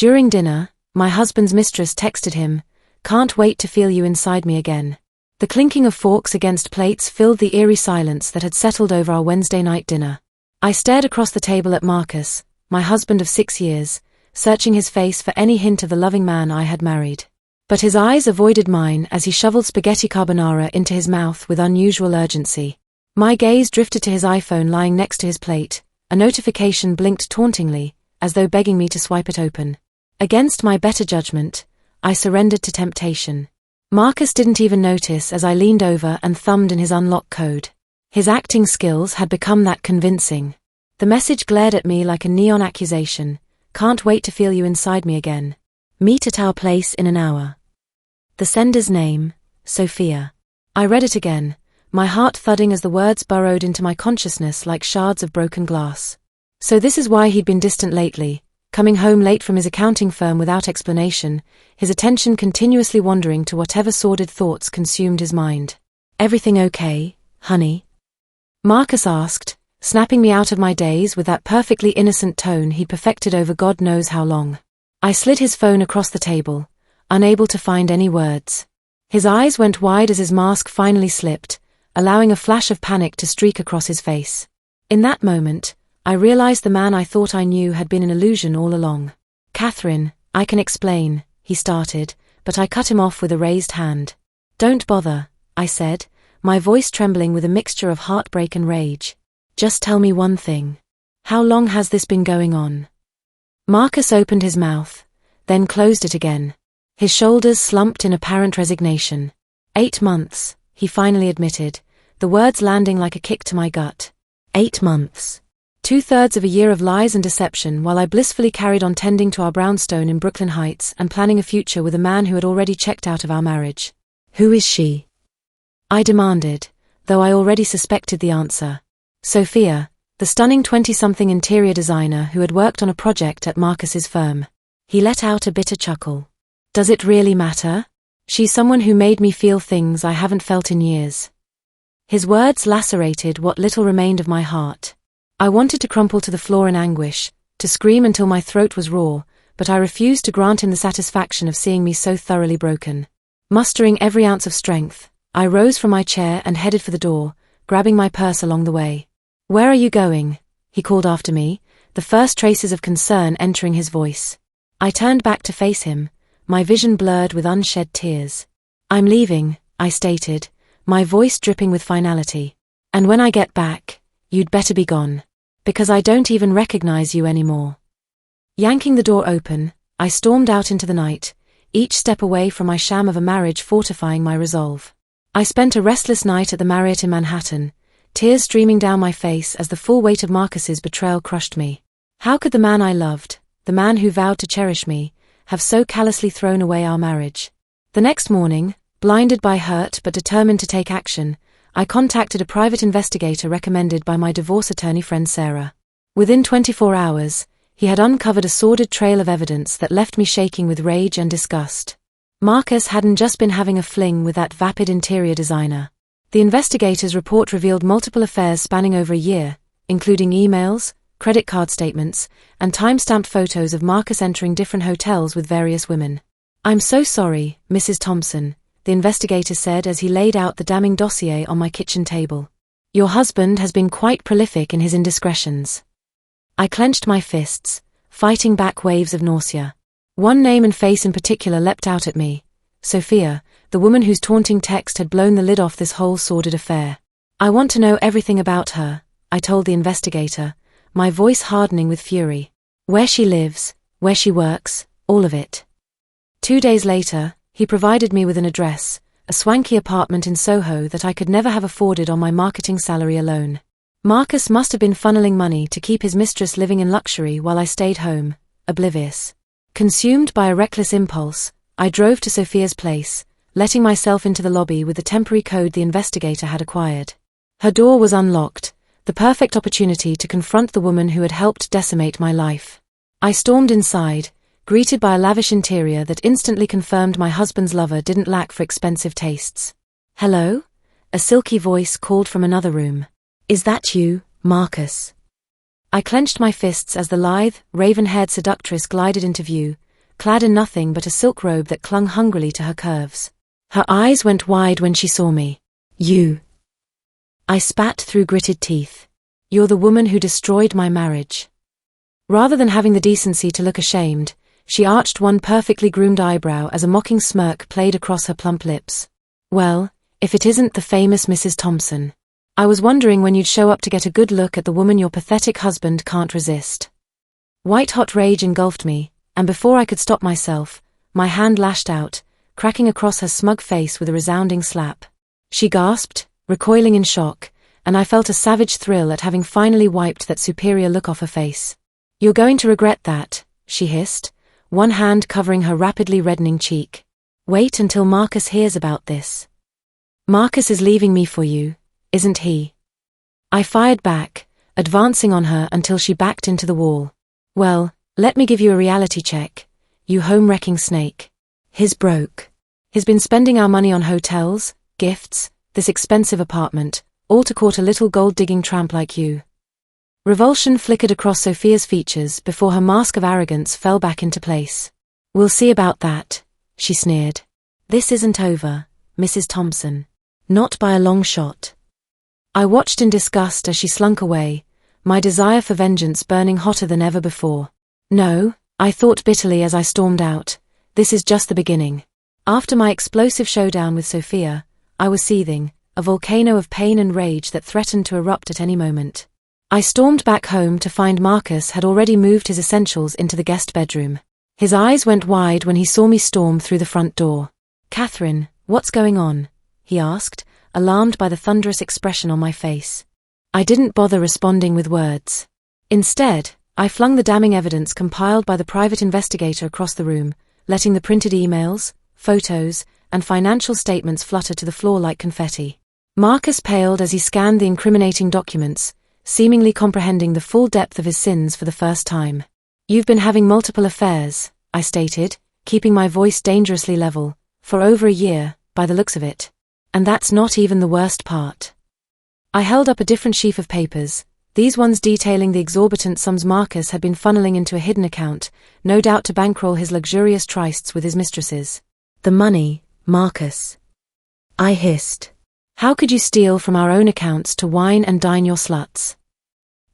During dinner, my husband's mistress texted him, "Can't wait to feel you inside me again." The clinking of forks against plates filled the eerie silence that had settled over our Wednesday night dinner. I stared across the table at Marcus, my husband of 6 years, searching his face for any hint of the loving man I had married. But his eyes avoided mine as he shoveled spaghetti carbonara into his mouth with unusual urgency. My gaze drifted to his iPhone lying next to his plate. A notification blinked tauntingly, as though begging me to swipe it open. Against my better judgment, I surrendered to temptation. Marcus didn't even notice as I leaned over and thumbed in his unlock code. His acting skills had become that convincing. The message glared at me like a neon accusation. "Can't wait to feel you inside me again. Meet at our place in an hour." The sender's name, Sophia. I read it again, my heart thudding as the words burrowed into my consciousness like shards of broken glass. So this is why he'd been distant lately, coming home late from his accounting firm without explanation, his attention continuously wandering to whatever sordid thoughts consumed his mind. "Everything okay, honey?" Marcus asked, snapping me out of my daze with that perfectly innocent tone he'd perfected over God knows how long. I slid his phone across the table, unable to find any words. His eyes went wide as his mask finally slipped, allowing a flash of panic to streak across his face. In that moment, I realized the man I thought I knew had been an illusion all along. "Catherine, I can explain," he started, but I cut him off with a raised hand. "Don't bother," I said, my voice trembling with a mixture of heartbreak and rage. "Just tell me one thing. How long has this been going on?" Marcus opened his mouth, then closed it again. His shoulders slumped in apparent resignation. 8 months, he finally admitted, the words landing like a kick to my gut. 8 months. 2/3 of a year of lies and deception while I blissfully carried on tending to our brownstone in Brooklyn Heights and planning a future with a man who had already checked out of our marriage. "Who is she?" I demanded, though I already suspected the answer. "Sophia, the stunning 20-something interior designer who had worked on a project at Marcus's firm." He let out a bitter chuckle. "Does it really matter? She's someone who made me feel things I haven't felt in years." His words lacerated what little remained of my heart. I wanted to crumple to the floor in anguish, to scream until my throat was raw, but I refused to grant him the satisfaction of seeing me so thoroughly broken. Mustering every ounce of strength, I rose from my chair and headed for the door, grabbing my purse along the way. "Where are you going?" he called after me, the first traces of concern entering his voice. I turned back to face him, my vision blurred with unshed tears. "I'm leaving," I stated, my voice dripping with finality. "And when I get back, you'd better be gone. Because I don't even recognize you anymore." Yanking the door open, I stormed out into the night, each step away from my sham of a marriage fortifying my resolve. I spent a restless night at the Marriott in Manhattan, tears streaming down my face as the full weight of Marcus's betrayal crushed me. How could the man I loved, the man who vowed to cherish me, have so callously thrown away our marriage? The next morning, blinded by hurt but determined to take action, I contacted a private investigator recommended by my divorce attorney friend Sarah. Within 24 hours, he had uncovered a sordid trail of evidence that left me shaking with rage and disgust. Marcus hadn't just been having a fling with that vapid interior designer. The investigator's report revealed multiple affairs spanning over a year, including emails, credit card statements, and time-stamped photos of Marcus entering different hotels with various women. "I'm so sorry, Mrs. Thompson," the investigator said as he laid out the damning dossier on my kitchen table. "Your husband has been quite prolific in his indiscretions." I clenched my fists, fighting back waves of nausea. One name and face in particular leapt out at me: Sophia, the woman whose taunting text had blown the lid off this whole sordid affair. "I want to know everything about her," I told the investigator, my voice hardening with fury. "Where she lives, where she works, all of it." 2 days later, he provided me with an address, a swanky apartment in Soho that I could never have afforded on my marketing salary alone. Marcus must have been funneling money to keep his mistress living in luxury while I stayed home, oblivious. Consumed by a reckless impulse, I drove to Sophia's place, letting myself into the lobby with the temporary code the investigator had acquired. Her door was unlocked, the perfect opportunity to confront the woman who had helped decimate my life. I stormed inside, greeted by a lavish interior that instantly confirmed my husband's lover didn't lack for expensive tastes. "Hello?" a silky voice called from another room. "Is that you, Marcus?" I clenched my fists as the lithe, raven-haired seductress glided into view, clad in nothing but a silk robe that clung hungrily to her curves. Her eyes went wide when she saw me. "You," I spat through gritted teeth. "You're the woman who destroyed my marriage." Rather than having the decency to look ashamed, she arched one perfectly groomed eyebrow as a mocking smirk played across her plump lips. "Well, if it isn't the famous Mrs. Thompson. I was wondering when you'd show up to get a good look at the woman your pathetic husband can't resist." White-hot rage engulfed me, and before I could stop myself, my hand lashed out, cracking across her smug face with a resounding slap. She gasped, recoiling in shock, and I felt a savage thrill at having finally wiped that superior look off her face. "You're going to regret that," she hissed, one hand covering her rapidly reddening cheek. "Wait until Marcus hears about this." "Marcus is leaving me for you, isn't he?" I fired back, advancing on her until she backed into the wall. "Well, let me give you a reality check, you home-wrecking snake. His broke. He's been spending our money on hotels, gifts, this expensive apartment, all to court a little gold-digging tramp like you." Revulsion flickered across Sophia's features before her mask of arrogance fell back into place. "We'll see about that," she sneered. "This isn't over, Mrs. Thompson. Not by a long shot." I watched in disgust as she slunk away, my desire for vengeance burning hotter than ever before. "No," I thought bitterly as I stormed out, "this is just the beginning." After my explosive showdown with Sophia, I was seething, a volcano of pain and rage that threatened to erupt at any moment. I stormed back home to find Marcus had already moved his essentials into the guest bedroom. His eyes went wide when he saw me storm through the front door. "Catherine, what's going on?" he asked, alarmed by the thunderous expression on my face. I didn't bother responding with words. Instead, I flung the damning evidence compiled by the private investigator across the room, letting the printed emails, photos, and financial statements flutter to the floor like confetti. Marcus paled as he scanned the incriminating documents, seemingly comprehending the full depth of his sins for the first time. "You've been having multiple affairs," I stated, keeping my voice dangerously level, "for over a year, by the looks of it. And that's not even the worst part." I held up a different sheaf of papers, these ones detailing the exorbitant sums Marcus had been funneling into a hidden account, no doubt to bankroll his luxurious trysts with his mistresses. "The money, Marcus," I hissed. "How could you steal from our own accounts to wine and dine your sluts?"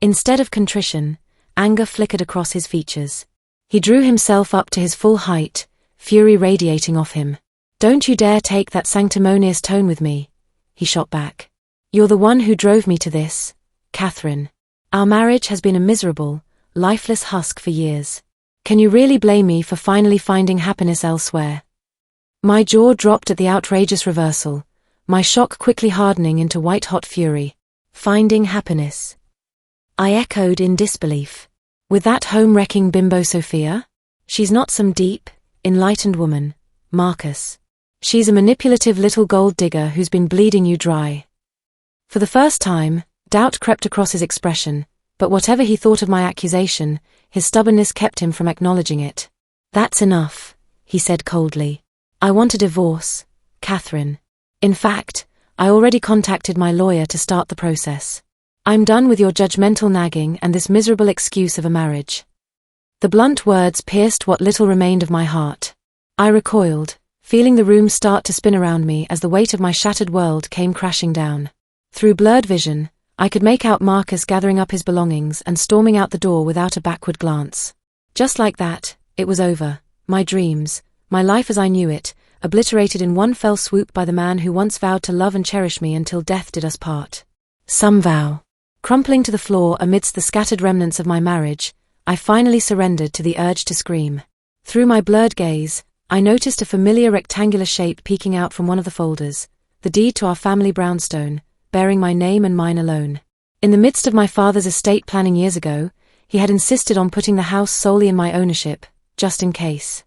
Instead of contrition, anger flickered across his features. He drew himself up to his full height, fury radiating off him. "Don't you dare take that sanctimonious tone with me," he shot back. "You're the one who drove me to this, Catherine. Our marriage has been a miserable, lifeless husk for years. Can you really blame me for finally finding happiness elsewhere?" My jaw dropped at the outrageous reversal, my shock quickly hardening into white-hot fury. "Finding happiness?" I echoed in disbelief. "With that home-wrecking bimbo Sophia? She's not some deep, enlightened woman, Marcus. She's a manipulative little gold digger who's been bleeding you dry." For the first time, doubt crept across his expression, but whatever he thought of my accusation, his stubbornness kept him from acknowledging it. "That's enough," he said coldly. "I want a divorce, Catherine. In fact, I already contacted my lawyer to start the process. I'm done with your judgmental nagging and this miserable excuse of a marriage." The blunt words pierced what little remained of my heart. I recoiled, feeling the room start to spin around me as the weight of my shattered world came crashing down. Through blurred vision, I could make out Marcus gathering up his belongings and storming out the door without a backward glance. Just like that, it was over. My dreams, my life as I knew it, obliterated in one fell swoop by the man who once vowed to love and cherish me until death did us part. Some vow. Crumpling to the floor amidst the scattered remnants of my marriage, I finally surrendered to the urge to scream. Through my blurred gaze, I noticed a familiar rectangular shape peeking out from one of the folders, the deed to our family brownstone, bearing my name and mine alone. In the midst of my father's estate planning years ago, he had insisted on putting the house solely in my ownership, just in case.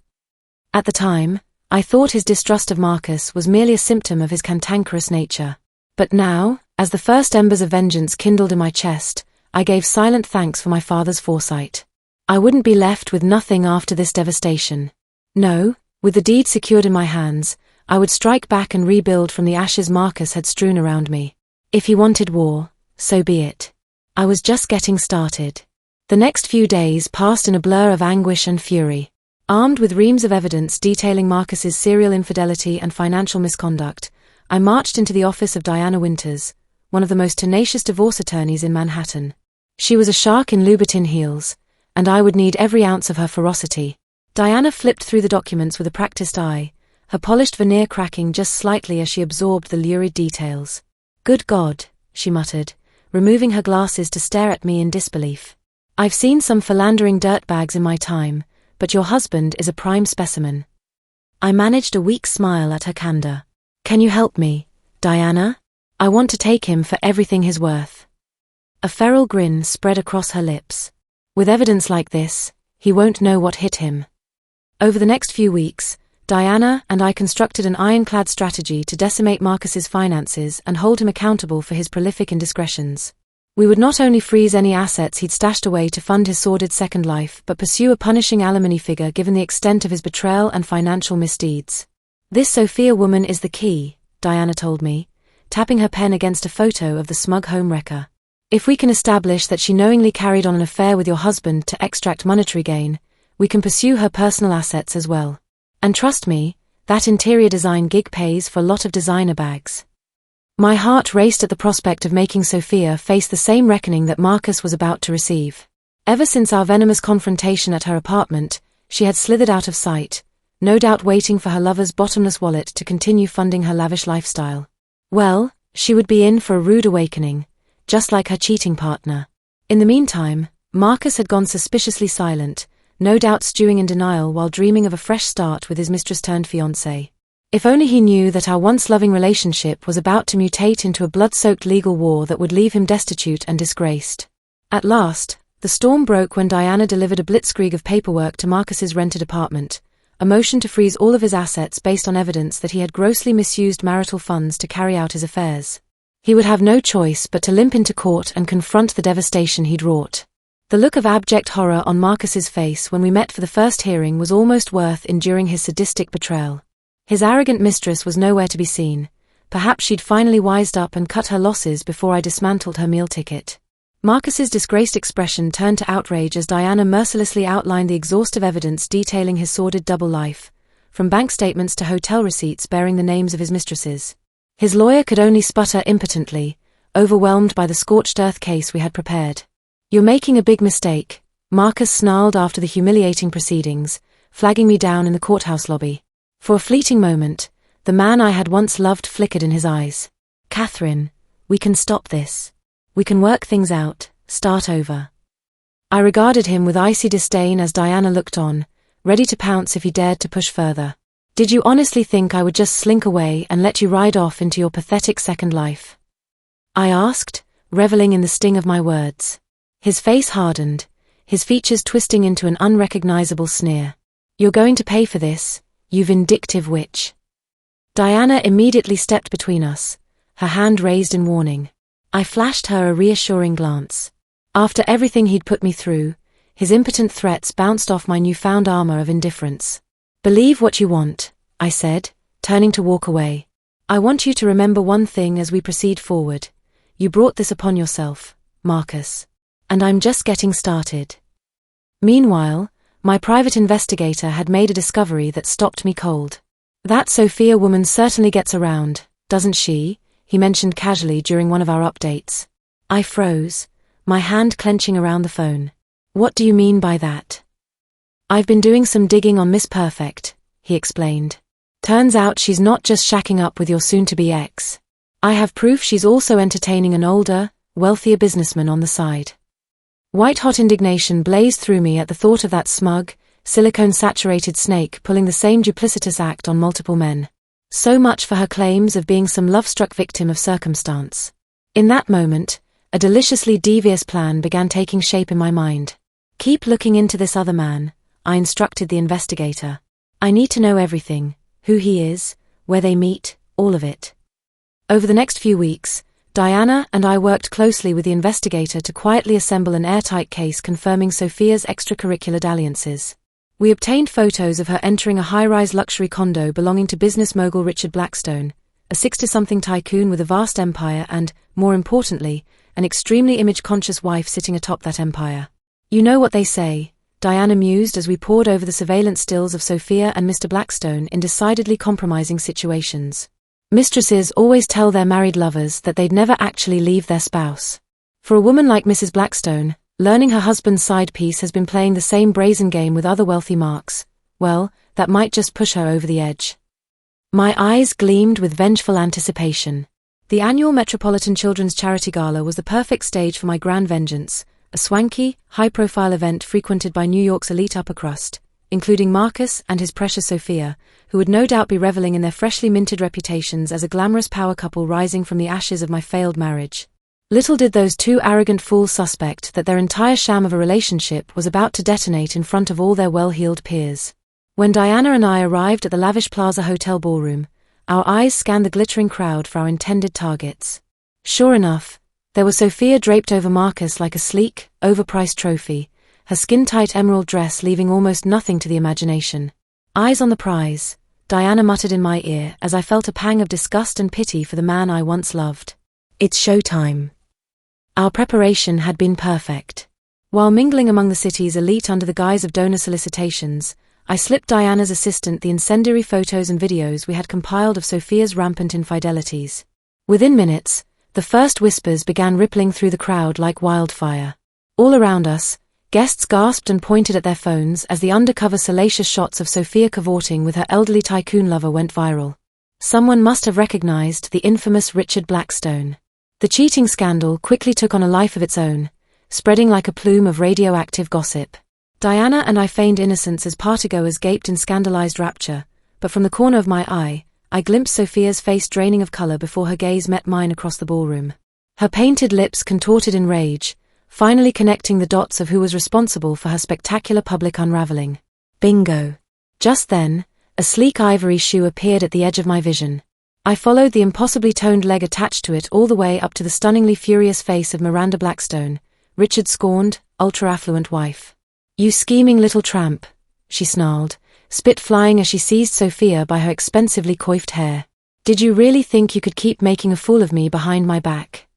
At the time, I thought his distrust of Marcus was merely a symptom of his cantankerous nature. But now, as the first embers of vengeance kindled in my chest, I gave silent thanks for my father's foresight. I wouldn't be left with nothing after this devastation. No, with the deed secured in my hands, I would strike back and rebuild from the ashes Marcus had strewn around me. If he wanted war, so be it. I was just getting started. The next few days passed in a blur of anguish and fury. Armed with reams of evidence detailing Marcus's serial infidelity and financial misconduct, I marched into the office of Diana Winters, one of the most tenacious divorce attorneys in Manhattan. She was a shark in Louboutin heels, and I would need every ounce of her ferocity. Diana flipped through the documents with a practiced eye, her polished veneer cracking just slightly as she absorbed the lurid details. "Good God," she muttered, removing her glasses to stare at me in disbelief. "I've seen some philandering dirtbags in my time, but your husband is a prime specimen." I managed a weak smile at her candor. "Can you help me, Diana? I want to take him for everything he's worth." A feral grin spread across her lips. "With evidence like this, he won't know what hit him." Over the next few weeks, Diana and I constructed an ironclad strategy to decimate Marcus's finances and hold him accountable for his prolific indiscretions. We would not only freeze any assets he'd stashed away to fund his sordid second life but pursue a punishing alimony figure given the extent of his betrayal and financial misdeeds. "This Sophia woman is the key," Diana told me, tapping her pen against a photo of the smug homewrecker. "If we can establish that she knowingly carried on an affair with your husband to extract monetary gain, we can pursue her personal assets as well. And trust me, that interior design gig pays for a lot of designer bags." My heart raced at the prospect of making Sophia face the same reckoning that Marcus was about to receive. Ever since our venomous confrontation at her apartment, she had slithered out of sight, no doubt waiting for her lover's bottomless wallet to continue funding her lavish lifestyle. Well, she would be in for a rude awakening, just like her cheating partner. In the meantime, Marcus had gone suspiciously silent, no doubt stewing in denial while dreaming of a fresh start with his mistress-turned-fiancé. If only he knew that our once-loving relationship was about to mutate into a blood-soaked legal war that would leave him destitute and disgraced. At last, the storm broke when Diana delivered a blitzkrieg of paperwork to Marcus's rented apartment, a motion to freeze all of his assets based on evidence that he had grossly misused marital funds to carry out his affairs. He would have no choice but to limp into court and confront the devastation he'd wrought. The look of abject horror on Marcus's face when we met for the first hearing was almost worth enduring his sadistic betrayal. His arrogant mistress was nowhere to be seen. Perhaps she'd finally wised up and cut her losses before I dismantled her meal ticket. Marcus's disgraced expression turned to outrage as Diana mercilessly outlined the exhaustive evidence detailing his sordid double life, from bank statements to hotel receipts bearing the names of his mistresses. His lawyer could only sputter impotently, overwhelmed by the scorched earth case we had prepared. "You're making a big mistake," Marcus snarled after the humiliating proceedings, flagging me down in the courthouse lobby. For a fleeting moment, the man I had once loved flickered in his eyes. "Catherine, we can stop this. We can work things out, start over." I regarded him with icy disdain as Diana looked on, ready to pounce if he dared to push further. "Did you honestly think I would just slink away and let you ride off into your pathetic second life?" I asked, reveling in the sting of my words. His face hardened, his features twisting into an unrecognizable sneer. "You're going to pay for this, you vindictive witch." Diana immediately stepped between us, her hand raised in warning. I flashed her a reassuring glance. After everything he'd put me through, his impotent threats bounced off my newfound armor of indifference. "Believe what you want," I said, turning to walk away. "I want you to remember one thing as we proceed forward. You brought this upon yourself, Marcus. And I'm just getting started." Meanwhile, my private investigator had made a discovery that stopped me cold. "That Sophia woman certainly gets around, doesn't she?" he mentioned casually during one of our updates. I froze, my hand clenching around the phone. "What do you mean by that?" "I've been doing some digging on Miss Perfect," he explained. "Turns out she's not just shacking up with your soon-to-be ex. I have proof she's also entertaining an older, wealthier businessman on the side." White-hot indignation blazed through me at the thought of that smug, silicone-saturated snake pulling the same duplicitous act on multiple men. So much for her claims of being some love-struck victim of circumstance. In that moment, a deliciously devious plan began taking shape in my mind. "Keep looking into this other man," I instructed the investigator. "I need to know everything, who he is, where they meet, all of it." Over the next few weeks, Diana and I worked closely with the investigator to quietly assemble an airtight case confirming Sophia's extracurricular dalliances. We obtained photos of her entering a high-rise luxury condo belonging to business mogul Richard Blackstone, a 60-something tycoon with a vast empire and, more importantly, an extremely image-conscious wife sitting atop that empire. You know what they say, Diana mused as we pored over the surveillance stills of Sophia and Mr. Blackstone in decidedly compromising situations. Mistresses always tell their married lovers that they'd never actually leave their spouse. For a woman like Mrs. Blackstone, learning her husband's side piece has been playing the same brazen game with other wealthy marks, well, that might just push her over the edge. My eyes gleamed with vengeful anticipation. The annual Metropolitan Children's Charity Gala was the perfect stage for my grand vengeance, a swanky, high-profile event frequented by New York's elite upper crust, including Marcus and his precious Sophia, who would no doubt be reveling in their freshly minted reputations as a glamorous power couple rising from the ashes of my failed marriage. Little did those two arrogant fools suspect that their entire sham of a relationship was about to detonate in front of all their well-heeled peers. When Diana and I arrived at the lavish Plaza Hotel ballroom, our eyes scanned the glittering crowd for our intended targets. Sure enough, there was Sophia draped over Marcus like a sleek, overpriced trophy, her skin-tight emerald dress leaving almost nothing to the imagination. Eyes on the prize, Diana muttered in my ear as I felt a pang of disgust and pity for the man I once loved. It's showtime. Our preparation had been perfect. While mingling among the city's elite under the guise of donor solicitations, I slipped Diana's assistant the incendiary photos and videos we had compiled of Sophia's rampant infidelities. Within minutes, the first whispers began rippling through the crowd like wildfire. All around us, guests gasped and pointed at their phones as the undercover salacious shots of Sophia cavorting with her elderly tycoon lover went viral. Someone must have recognized the infamous Richard Blackstone. The cheating scandal quickly took on a life of its own, spreading like a plume of radioactive gossip. Diana and I feigned innocence as partygoers gaped in scandalized rapture, but from the corner of my eye, I glimpsed Sophia's face draining of color before her gaze met mine across the ballroom. Her painted lips contorted in rage, finally connecting the dots of who was responsible for her spectacular public unraveling. Bingo! Just then, a sleek ivory shoe appeared at the edge of my vision. I followed the impossibly toned leg attached to it all the way up to the stunningly furious face of Miranda Blackstone, Richard's scorned, ultra-affluent wife. "You scheming little tramp," she snarled, spit flying as she seized Sophia by her expensively coiffed hair. "Did you really think you could keep making a fool of me behind my back?"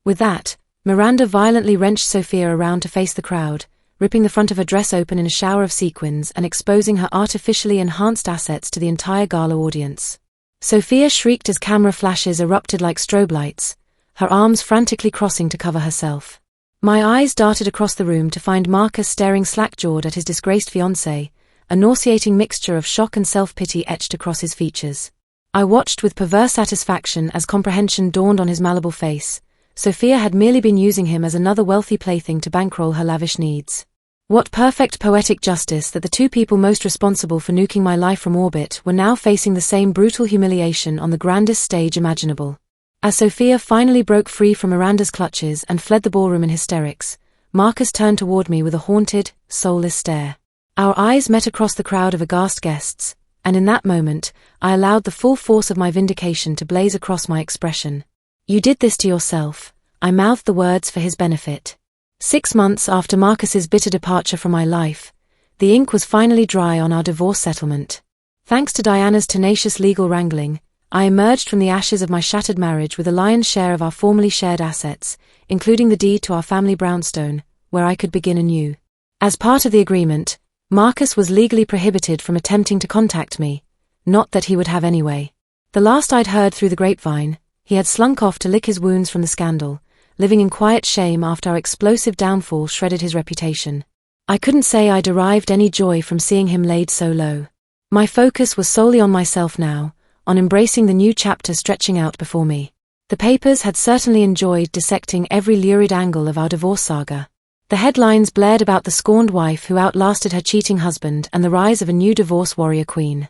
With that, Miranda violently wrenched Sophia around to face the crowd, ripping the front of her dress open in a shower of sequins and exposing her artificially enhanced assets to the entire gala audience. Sophia shrieked as camera flashes erupted like strobe lights, her arms frantically crossing to cover herself. My eyes darted across the room to find Marcus staring slack-jawed at his disgraced fiancée, a nauseating mixture of shock and self-pity etched across his features. I watched with perverse satisfaction as comprehension dawned on his malleable face. Sophia had merely been using him as another wealthy plaything to bankroll her lavish needs. What perfect poetic justice that the two people most responsible for nuking my life from orbit were now facing the same brutal humiliation on the grandest stage imaginable. As Sophia finally broke free from Miranda's clutches and fled the ballroom in hysterics, Marcus turned toward me with a haunted, soulless stare. Our eyes met across the crowd of aghast guests, and in that moment, I allowed the full force of my vindication to blaze across my expression. "You did this to yourself," I mouthed the words for his benefit. 6 months after Marcus's bitter departure from my life, the ink was finally dry on our divorce settlement. Thanks to Diana's tenacious legal wrangling, I emerged from the ashes of my shattered marriage with a lion's share of our formerly shared assets, including the deed to our family brownstone, where I could begin anew. As part of the agreement, Marcus was legally prohibited from attempting to contact me, not that he would have anyway. The last I'd heard through the grapevine, he had slunk off to lick his wounds from the scandal, living in quiet shame after our explosive downfall shredded his reputation. I couldn't say I derived any joy from seeing him laid so low. My focus was solely on myself now, on embracing the new chapter stretching out before me. The papers had certainly enjoyed dissecting every lurid angle of our divorce saga. The headlines blared about the scorned wife who outlasted her cheating husband and the rise of a new divorce warrior queen.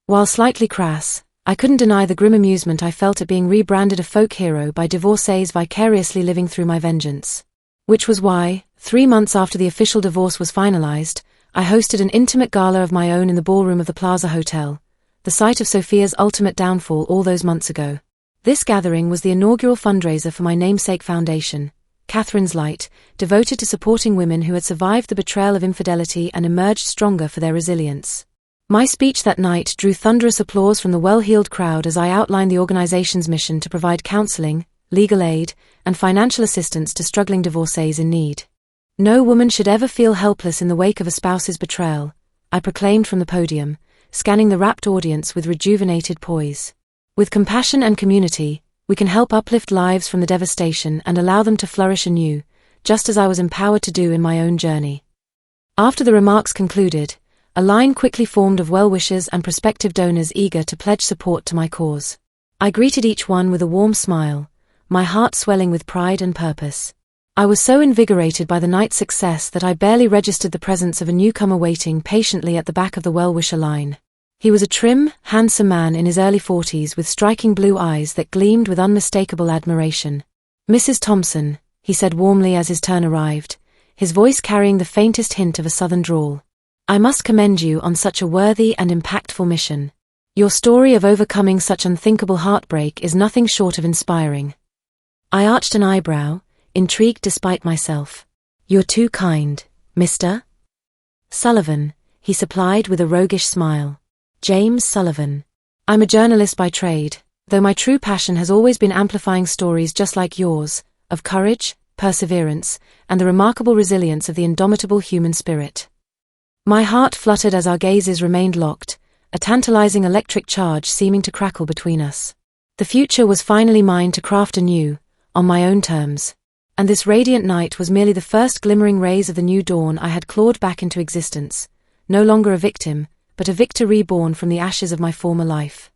While slightly crass, I couldn't deny the grim amusement I felt at being rebranded a folk hero by divorcees vicariously living through my vengeance. Which was why, 3 months after the official divorce was finalized, I hosted an intimate gala of my own in the ballroom of the Plaza Hotel, the site of Sophia's ultimate downfall all those months ago. This gathering was the inaugural fundraiser for my namesake foundation, Catherine's Light, devoted to supporting women who had survived the betrayal of infidelity and emerged stronger for their resilience. My speech that night drew thunderous applause from the well-heeled crowd as I outlined the organization's mission to provide counseling, legal aid, and financial assistance to struggling divorcees in need. No woman should ever feel helpless in the wake of a spouse's betrayal, I proclaimed from the podium, scanning the rapt audience with rejuvenated poise. With compassion and community, we can help uplift lives from the devastation and allow them to flourish anew, just as I was empowered to do in my own journey. After the remarks concluded, a line quickly formed of well-wishers and prospective donors eager to pledge support to my cause. I greeted each one with a warm smile, my heart swelling with pride and purpose. I was so invigorated by the night's success that I barely registered the presence of a newcomer waiting patiently at the back of the well-wisher line. He was a trim, handsome man in his early 40s with striking blue eyes that gleamed with unmistakable admiration. "Mrs. Thompson," he said warmly as his turn arrived, his voice carrying the faintest hint of a southern drawl. "I must commend you on such a worthy and impactful mission. Your story of overcoming such unthinkable heartbreak is nothing short of inspiring." I arched an eyebrow, intrigued despite myself. "You're too kind, Mr. Sullivan," he supplied with a roguish smile. "James Sullivan. I'm a journalist by trade, though my true passion has always been amplifying stories just like yours, of courage, perseverance, and the remarkable resilience of the indomitable human spirit." My heart fluttered as our gazes remained locked, a tantalizing electric charge seeming to crackle between us. The future was finally mine to craft anew, on my own terms. And this radiant night was merely the first glimmering rays of the new dawn I had clawed back into existence, no longer a victim, but a victor reborn from the ashes of my former life.